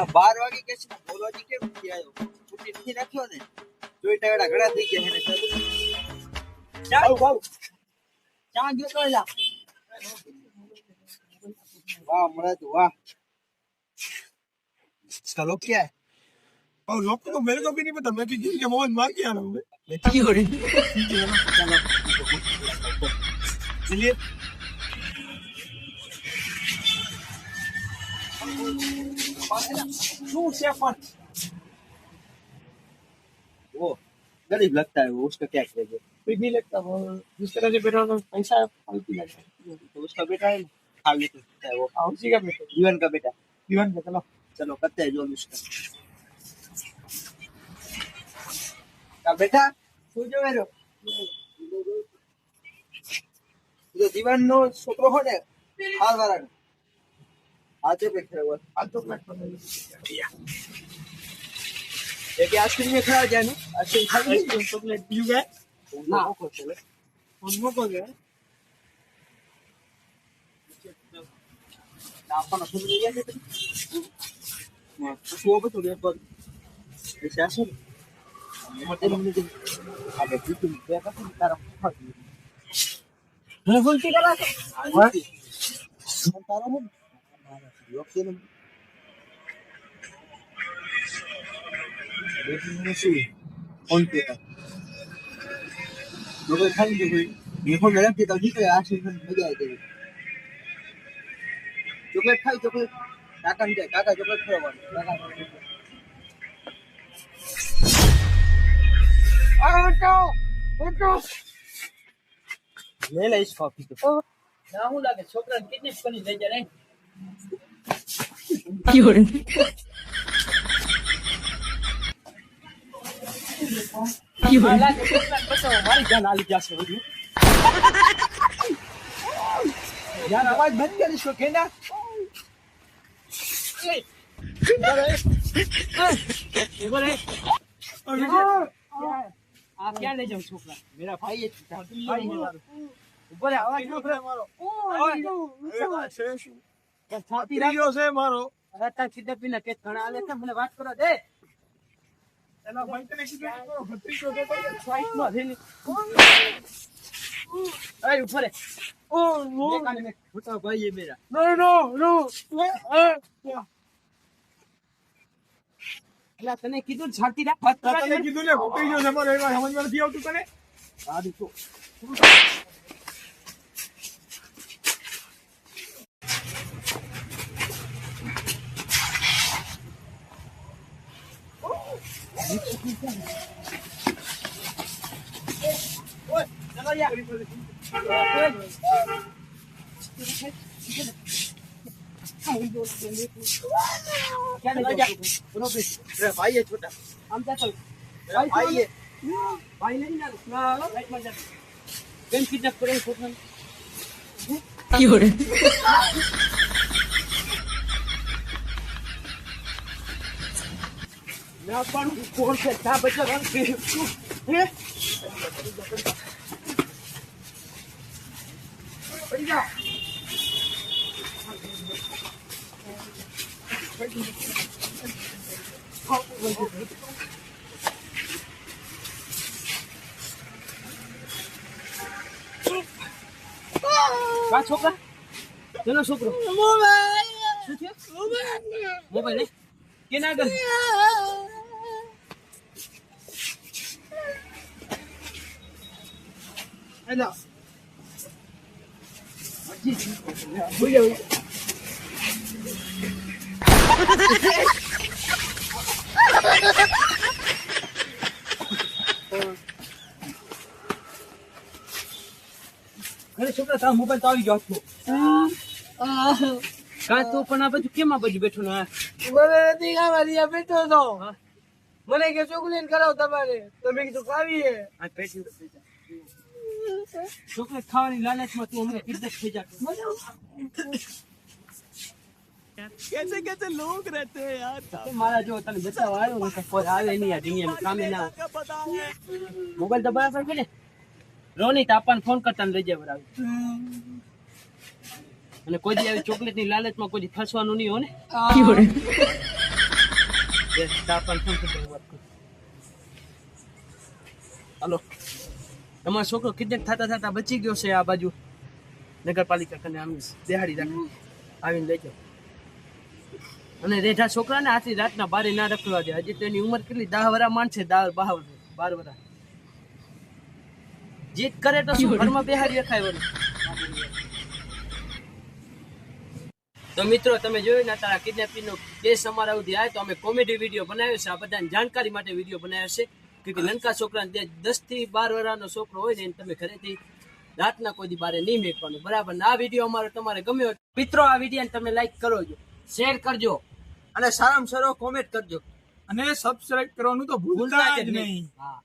12 વાગે કે છે બોલવાજી કેમ નથી આવ્યો છૂટી નથી રાખ્યો ને જોઈ ટાવડા ઘડા થઈ ગયા એને ચાલ બાઉ ચા ગયો તો લા વાહ મળે તો વાહ चलो क्या है और लोग को मेरे को भी नहीं पता मैं तो जिनके मोहन मार के आ रहा हूँ की हो रही चलिए वो गरीब लगता है वो उसका क्या करेंगे कोई नहीं लगता वो जिस तरह से बेटा तो पैसा फालतू लगता है तो उसका बेटा है खावी तो सकता है वो उसी का बेटा जीवन का बेटा जीवन का चलो चलो करते हैं जो भी उसका का बेटा શું જો વેરો જો જીવન નો છોકરો હોય ને હાલ વાળા આજે पे खड़ा हुआ आज तो प्लेट पर एक आइसक्रीम में खड़ा जाए ना आइसक्रीम खा गई आइसक्रीम चॉकलेट पी गए ना को चले उनको को गए अपन सुन लिया है मैं वो भी तो पर ऐसा है मतलब हमने जो अब तुम क्या करते हो तारा मैं बोलती करा तारा हूं योक्से ने देखने से कौन पे था लोग खाएंगे कोई ये को मेरा पिताजी को आज से मजा आएगी चॉकलेट खाई चॉकलेट काका नहीं काका चॉकलेट खाओ काका उठो ले ले इस कॉफी को ना हूं लागे छोकरा किडनैप करनी ले जा रे क्यों क्यों लागे छोकरा बचाओ मारी जान आली जासे हो यार आवाज बंद कर इसको कहना आप क्या ले जाओ छोकरा मेरा भाई है भाई ऊपर आवाज मारो छाती हीरो से मारो रहता सीधे पीना के खाना आले था મને વાત કરો દે चलो भाई तने की करो भत्ती को दे भाई फाइट में रे ए ऊपर है ओ नो काने में छोटा भाई है मेरा नो नो नो અલા તને કીધું છાતી રાખ વાત કરો तने की दुनिया भोकई जो से मारो समझ में नहीं आवતું तने સારું તો चलो यार क्या ले जा सुनो भी मेरा भाई है छोटा हम क्या चल भाई है भाई नहीं ना लाइट में जा गेम किडनैप करेंगे छोटा क्यों मैं अपन कौन से था बच्चा रंग के हैं भैया का छोकरा चलो छोकरो मोबाइल के ना कर हेलो जी भैया અરે છોકરા તારો મોબાઈલ તો આવી ગયો હતો કાં તું પણ આ બાજુ કેમ આ બાજુ બેઠો ને મને નથી ખાવાની આ બેઠો તો મને કે ચોકલેટ કરાવ તમારે તમે કીધું ખાવી હે આ પેટી ચોકલેટ ખાવાની લાલચમાં તું હમણાં કિડનેપ થઈ જાતો कैसे कैसे लोग रहते हैं यार મારા જો તને બચાવવા આવ્યો ને કોઈ આવે નહીં આ દુનિયામાં કામે ના क्या पता है મોબાઈલ તો બરાબર છે ને રોની તાપાને ફોન કરતા લઈ જાય બરાબર અને કોઈ દી આવી ચોકલેટની લાલચમાં કોઈ દી ફસવાનું નહીં હો ને क्यों આપણને ફોન કરી વાત કરું. હાલો, તમારો છોકરો કિડનેપ થતા બચી ગયો છે. આ બાજુ નગરપાલિકા કને આમ દેહાડી રાખી આવીને લઈ જાઓ. અને રેઠા છોકરાને આથી રાતના બારે ના રખડવા દે. હજી તો એની ઉંમર કેટલી 10 વર્ષ માનશે, 12 વર્ષ. જીત કરે તો શું ઘરમાં બેહાડી રખાય વળી. તો મિત્રો તમે જોયું ને તારા કિડનેપિંગ નો કેસ અમારા સુધી આવે તો અમે કોમેડી વિડીયો બનાવ્યો છે. આ બધાની જાણકારી માટે વિડીયો બનાવ્યો છે કે લંકા છોકરાને 10 થી 12 વર્ષનો છોકરો હોય ને એને તમે ઘરેથી રાતના કોઈ દી બારે નહીં મેકવાનું, બરાબર ને? આ વિડીયો અમારો તમારે ગમ્યો મિત્રો, આ વિડીયોને તમે લાઈક કરજો, શેર કરજો અને સારામાં સારો કોમેન્ટ કરજો અને સબસ્ક્રાઇબ કરવાનું તો ભૂલતા જ નહીં. હા.